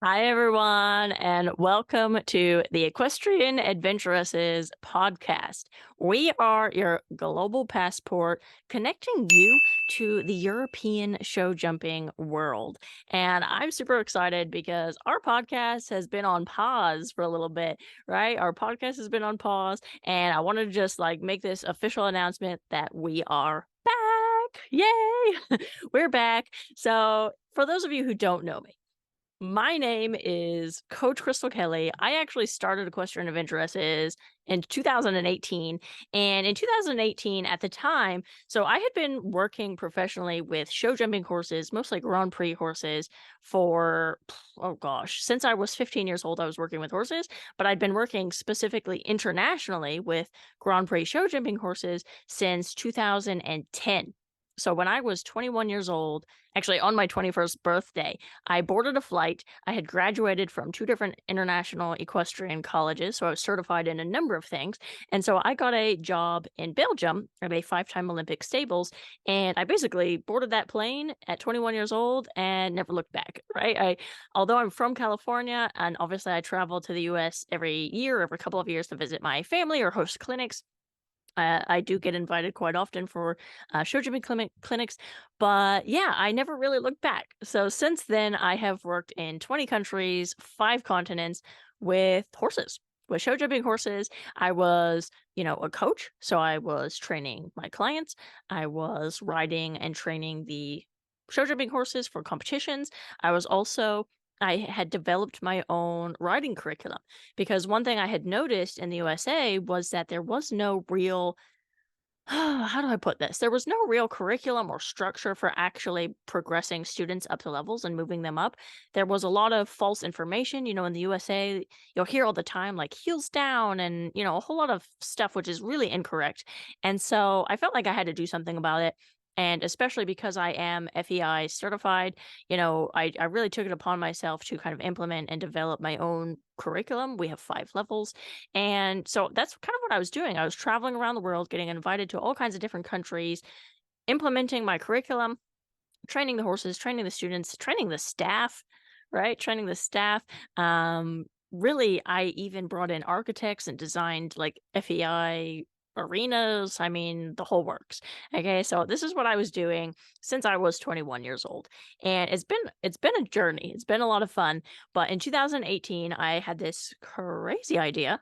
Hi, everyone, and welcome to the Equestrian-Adventuresses podcast. We are your global passport connecting you to the European show jumping world. And I'm super excited because our podcast has been on pause for a little bit, right? Our podcast has been on pause, and I wanted to just make this official announcement that we are back. Yay! We're back. So, for those of you who don't know me, my name is Coach Crystal Kelly. I actually started Equestrian Adventuresses in 2018. And in 2018, at the time, so I had been working professionally with show jumping horses, mostly Grand Prix horses, for, oh gosh, since I was 15 years old, I was working with horses, but I'd been working specifically internationally with Grand Prix show jumping horses since 2010. So when I was 21 years old, actually on my 21st birthday, I boarded a flight. I had graduated from two different international equestrian colleges, so I was certified in a number of things. And so I got a job in Belgium at a five-time Olympic stables, and I basically boarded that plane at 21 years old and never looked back, right? Although I'm from California, and obviously I travel to the US every year, every couple of years to visit my family or host clinics. I do get invited quite often for show jumping clinics, but yeah, I never really looked back. So since then, I have worked in 20 countries, five continents with horses, with show jumping horses. I was, a coach, so I was training my clients. I was riding and training the show jumping horses for competitions. I had developed my own riding curriculum because one thing I had noticed in the USA was that there was no real how do I put this? There was no real curriculum or structure for actually progressing students up to levels and moving them up. There was a lot of false information. In the USA, you'll hear all the time like heels down and, a whole lot of stuff which is really incorrect. And so I felt like I had to do something about it. And especially because I am FEI certified, I really took it upon myself to kind of implement and develop my own curriculum. We have five levels. And so that's kind of what I was doing. I was traveling around the world, getting invited to all kinds of different countries, implementing my curriculum, training the horses, training the students, training the staff, right? Training the staff. Really, I even brought in architects and designed like FEI arenas. I mean, the whole works. Okay, so this is what I was doing since I was 21 years old. And it's been a journey. It's been a lot of fun, but in 2018 I had this crazy idea.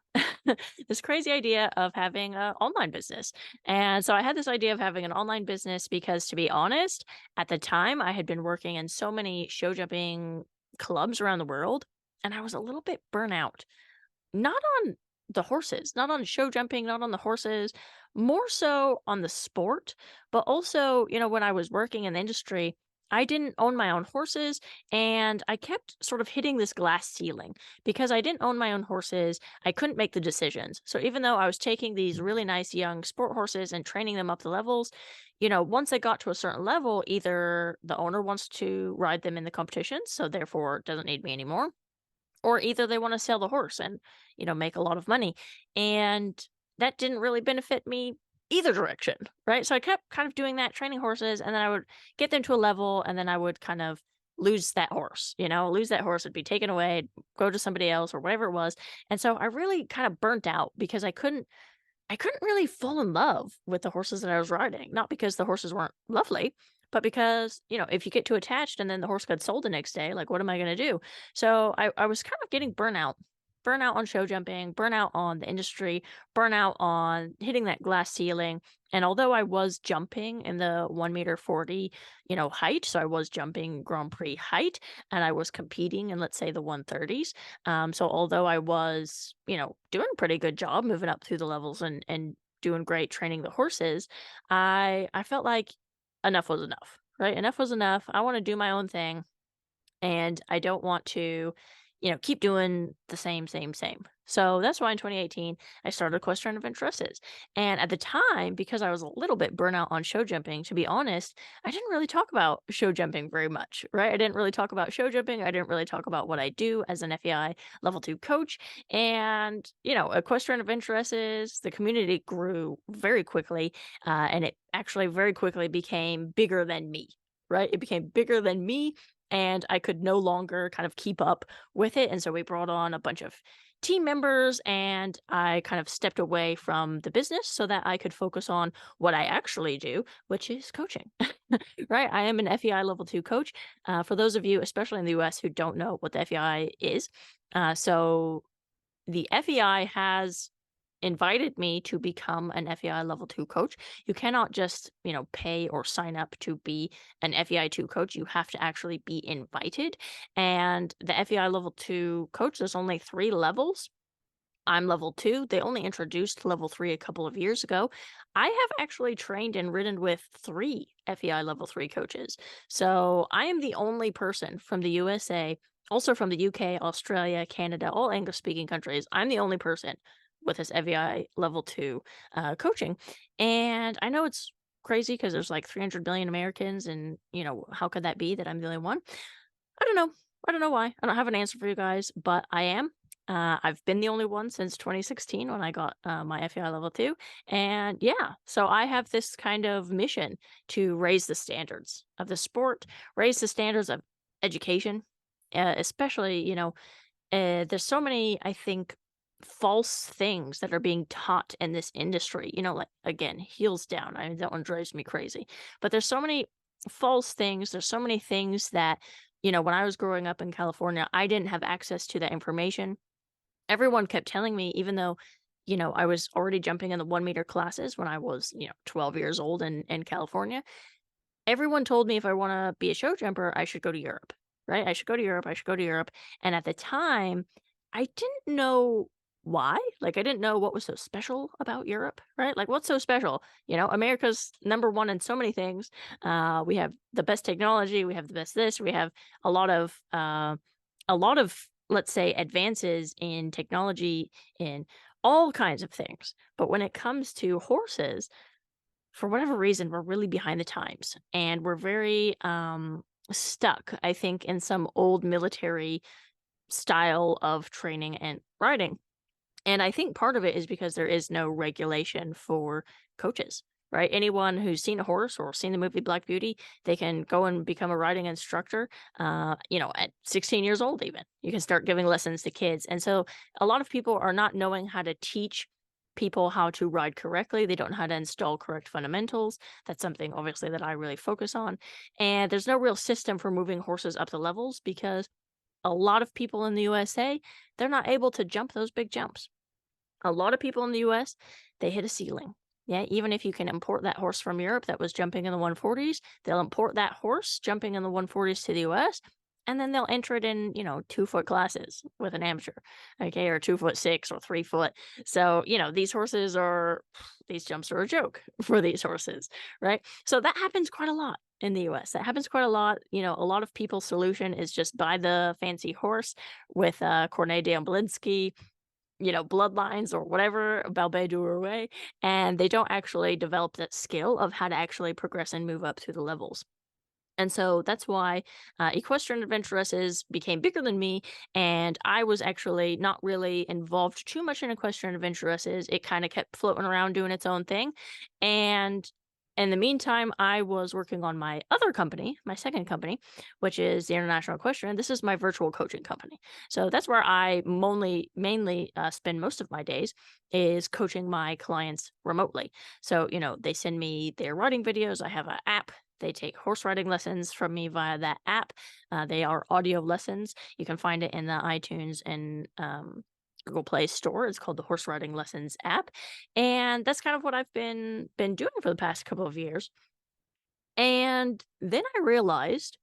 This crazy idea of having an online business. And so I had this idea of having an online business because, to be honest, at the time I had been working in so many show jumping clubs around the world, and I was a little bit burnout. Not on the horses, not on show jumping, not on the horses, more so on the sport, but also, when I was working in the industry, I didn't own my own horses, and I kept sort of hitting this glass ceiling because I didn't own my own horses. I couldn't make the decisions. So even though I was taking these really nice young sport horses and training them up the levels, once they got to a certain level, either the owner wants to ride them in the competitions, so therefore doesn't need me anymore, or either they wanna sell the horse and, make a lot of money, and that didn't really benefit me either direction, right? So I kept kind of doing that, training horses, and then I would get them to a level, and then I would kind of lose that horse, lose that horse, it'd be taken away, go to somebody else or whatever it was, and so I really kind of burnt out because I couldn't really fall in love with the horses that I was riding, not because the horses weren't lovely, but because, if you get too attached and then the horse got sold the next day, like, what am I gonna do? So I was kind of getting burnout. Burnout on show jumping, burnout on the industry, burnout on hitting that glass ceiling. And although I was jumping in the 1 meter 40, height, so I was jumping Grand Prix height, and I was competing in, let's say, the 130s. So although I was, doing a pretty good job moving up through the levels and doing great training the horses, I felt like enough was enough, right? Enough was enough. I want to do my own thing, and I don't want to, keep doing the same. So that's why in 2018 I started Equestrian Adventuresses. And at the time, because I was a little bit burnout on show jumping, to be honest, I didn't really talk about show jumping very much, right? I didn't really talk about show jumping. I didn't really talk about what I do as an FEI level 2 coach. And, Equestrian Adventuresses, the community grew very quickly, and it actually very quickly became bigger than me. Right? It became bigger than me, and I could no longer kind of keep up with it. And so we brought on a bunch of team members, and I kind of stepped away from the business so that I could focus on what I actually do, which is coaching. Right? I am an FEI level 2 coach. For those of you, especially in the US, who don't know what the FEI is, so the FEI has invited me to become an FEI level 2 coach. You cannot just, pay or sign up to be an FEI 2 coach. You have to actually be invited. And the FEI level 2 coach, there's only 3 levels. I'm level 2. They only introduced level 3 a couple of years ago. I have actually trained and ridden with 3 FEI level 3 coaches. So I am the only person from the USA, also from the UK, Australia, Canada, all English speaking countries. I'm the only person with this FEI level 2 coaching. And I know it's crazy because there's like 300 billion Americans, and, how could that be that I'm the only one? I don't know. I don't know why. I don't have an answer for you guys, but I am. I've been the only one since 2016 when I got my FEI level 2. And yeah, so I have this kind of mission to raise the standards of the sport, raise the standards of education, especially, there's so many, I think, false things that are being taught in this industry. Like, again, heels down. I mean, that one drives me crazy. But there's so many false things. There's so many things that, when I was growing up in California, I didn't have access to that information. Everyone kept telling me, even though, I was already jumping in the 1 meter classes when I was, 12 years old in California. Everyone told me if I wanna be a show jumper, I should go to Europe, right? I should go to Europe, I should go to Europe, and at the time, I didn't know why, like, I didn't know what was so special about Europe, right? Like, what's so special? America's number 1 in so many things. We have the best technology, we have the best this, we have a lot of, a lot of, let's say, advances in technology in all kinds of things, but when it comes to horses, for whatever reason, we're really behind the times, and we're very stuck, I think, in some old military style of training and riding. And I think part of it is because there is no regulation for coaches, right? Anyone who's seen a horse or seen the movie Black Beauty, they can go and become a riding instructor, at 16 years old, even. You can start giving lessons to kids. And so a lot of people are not knowing how to teach people how to ride correctly. They don't know how to install correct fundamentals. That's something, obviously, that I really focus on. And there's no real system for moving horses up the levels because a lot of people in the USA, they're not able to jump those big jumps. A lot of people in the US, they hit a ceiling. Yeah, even if you can import that horse from Europe that was jumping in the 140s, they'll import that horse jumping in the 140s to the US, and then they'll enter it in, 2-foot classes with an amateur, okay, or 2'6" or 3 foot. So, these horses are, these jumps are a joke for these horses, right? So that happens quite a lot in the US. That happens quite a lot. A lot of people's solution is just buy the fancy horse with Cornet de Amblinski, bloodlines or whatever, Balbedur way, and they don't actually develop that skill of how to actually progress and move up through the levels. And so that's why equestrian-adventuresses became bigger than me, and I was actually not really involved too much in equestrian-adventuresses. It kind of kept floating around doing its own thing. And in the meantime, I was working on my other company, my second company, which is the International Equestrian. This is my virtual coaching company. So that's where I mainly spend most of my days, is coaching my clients remotely. So, they send me their riding videos. I have an app. They take horse riding lessons from me via that app. They are audio lessons. You can find it in the iTunes and Google Play Store. It's called the Horse Riding Lessons app, and that's kind of what I've been doing for the past couple of years. And then I realized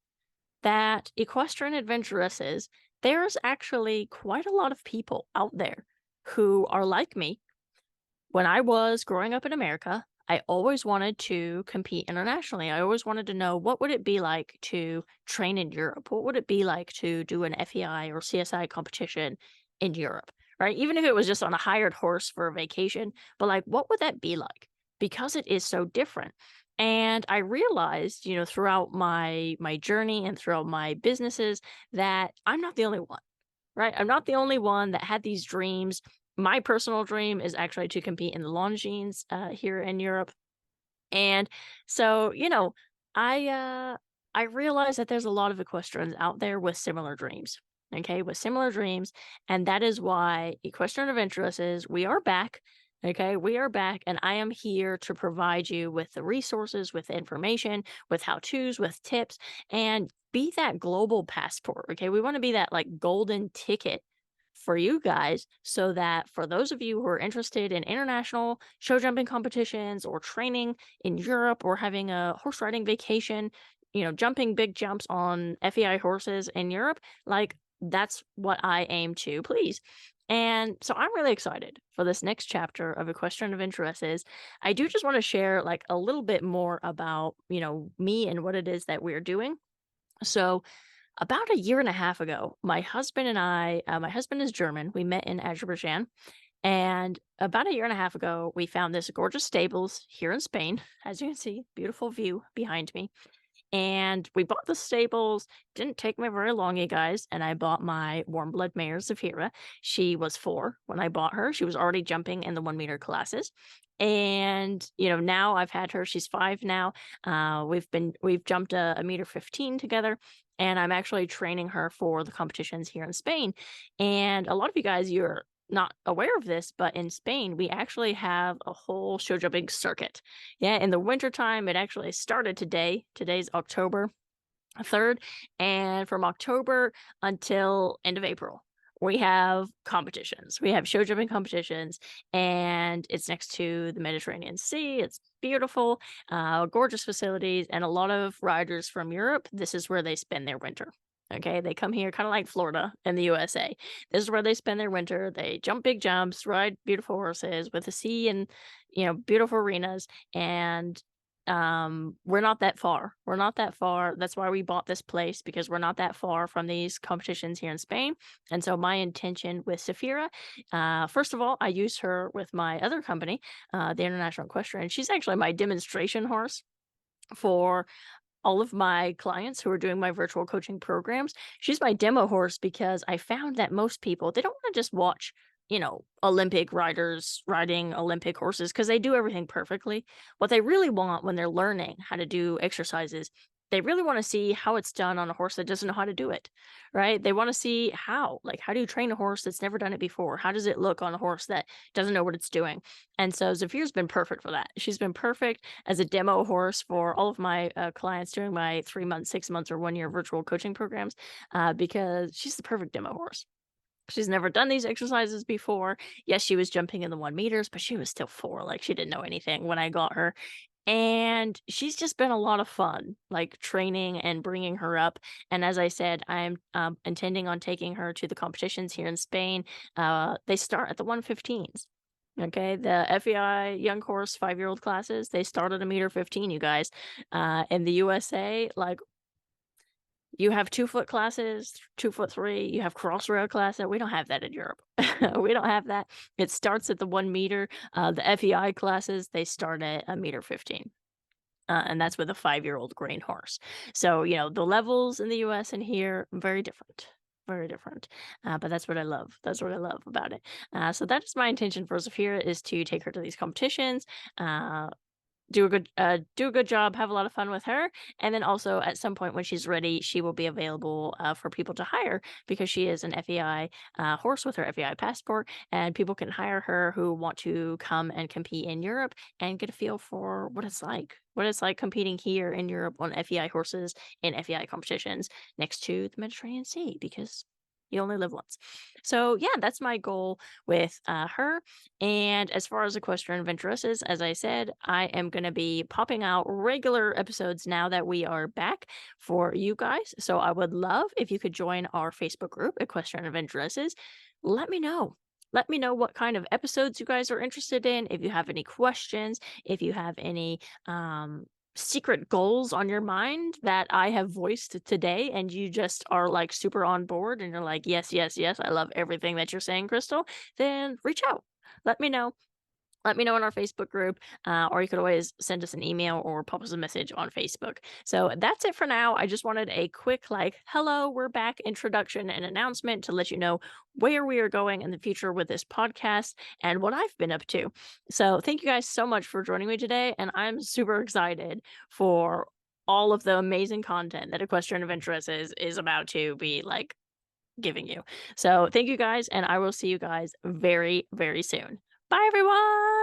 that equestrian adventuresses, there's actually quite a lot of people out there who are like me. When I was growing up in America, I always wanted to compete internationally. I always wanted to know, what would it be like to train in Europe? What would it be like to do an FEI or CSI competition in Europe, right? Even if it was just on a hired horse for a vacation, but like, what would that be like? Because it is so different. And I realized, throughout my journey and throughout my businesses, that I'm not the only one, right? I'm not the only one that had these dreams. My personal dream is actually to compete in the Longines here in Europe. And so, I I realize that there's a lot of equestrians out there with similar dreams. Okay, with similar dreams. And that is why Equestrian Adventuresses, we are back. Okay, we are back, and I am here to provide you with the resources, with information, with how to's, with tips, and be that global passport. Okay, we want to be that like golden ticket for you guys so that for those of you who are interested in international show jumping competitions or training in Europe or having a horse riding vacation, jumping big jumps on FEI horses in Europe, like that's what I aim to please. And so I'm really excited for this next chapter of Equestrian Adventuresses. I do just want to share like a little bit more about, me and what it is that we're doing. So about a year and a half ago, my husband and I, my husband is German. We met in Azerbaijan. And about a year and a half ago, we found this gorgeous stables here in Spain. As you can see, beautiful view behind me. And we bought the stables. Didn't take me very long, you guys. And I bought my warm blood mare, Zafira. She was 4 when I bought her. She was already jumping in the 1 meter classes. And, now I've had her. She's 5 now. We've jumped a meter 15 together. And I'm actually training her for the competitions here in Spain. And a lot of you guys, you're not aware of this, but in Spain, we actually have a whole show jumping circuit. Yeah, in the wintertime, it actually started today. Today's October 3rd. And from October until end of April, we have competitions. We have show jumping competitions, and it's next to the Mediterranean Sea. It's beautiful, gorgeous facilities, and a lot of riders from Europe. This is where they spend their winter. Okay, they come here kind of like Florida in the USA. This is where they spend their winter. They jump big jumps, ride beautiful horses with the sea and, beautiful arenas. And we're not that far. We're not that far. That's why we bought this place, because we're not that far from these competitions here in Spain. And so my intention with Safira, first of all, I use her with my other company, the International Equestrian. She's actually my demonstration horse for all of my clients who are doing my virtual coaching programs. She's my demo horse because I found that most people, they don't want to just watch, Olympic riders riding Olympic horses because they do everything perfectly. What they really want when they're learning how to do exercises, they really want to see how it's done on a horse that doesn't know how to do it, right? They want to see how do you train a horse that's never done it before? How does it look on a horse that doesn't know what it's doing? And so Zafir's been perfect for that. She's been perfect as a demo horse for all of my clients during my 3 months, 6 months, or 1 year virtual coaching programs, because she's the perfect demo horse. She's never done these exercises before. Yes, she was jumping in the 1 meters, but she was still 4. Like, she didn't know anything when I got her. And she's just been a lot of fun, like training and bringing her up. And as I said, I'm intending on taking her to the competitions here in Spain. They start at the 115s. Okay, the FEI young horse 5-year-old classes, they start at a meter 15, you guys. In the USA, like, you have 2-foot classes, 2'3". You have cross rail classes. We don't have that in Europe. We don't have that. It starts at the 1 meter. The FEI classes, they start at a meter 15. And that's with a 5-year-old grain horse. So, the levels in the US and here, very different. Very different. But that's what I love. That's what I love about it. So that is my intention for Zafira, is to take her to these competitions. Do a good job, have a lot of fun with her, and then also at some point when she's ready, she will be available for people to hire, because she is an FEI horse with her FEI passport, and people can hire her who want to come and compete in Europe and get a feel for what it's like competing here in Europe on FEI horses in FEI competitions next to the Mediterranean Sea, because you only live once. So yeah, that's my goal with her. And as far as Equestrian Adventuresses, as I said, I am going to be popping out regular episodes now that we are back for you guys. So I would love if you could join our Facebook group, Equestrian Adventuresses. Let me know. Let me know what kind of episodes you guys are interested in. If you have any questions, if you have any secret goals on your mind that I have voiced today, and you just are like super on board and you're like, yes, yes, yes, I love everything that you're saying, Crystal, then reach out. Let me know. Let me know in our Facebook group, or you could always send us an email or pop us a message on Facebook. So that's it for now. I just wanted a quick, like, hello, we're back introduction and announcement to let you know where we are going in the future with this podcast and what I've been up to. So thank you guys so much for joining me today. And I'm super excited for all of the amazing content that Equestrian Adventuresses is about to be like giving you. So thank you guys, and I will see you guys very, very soon. Bye, everyone.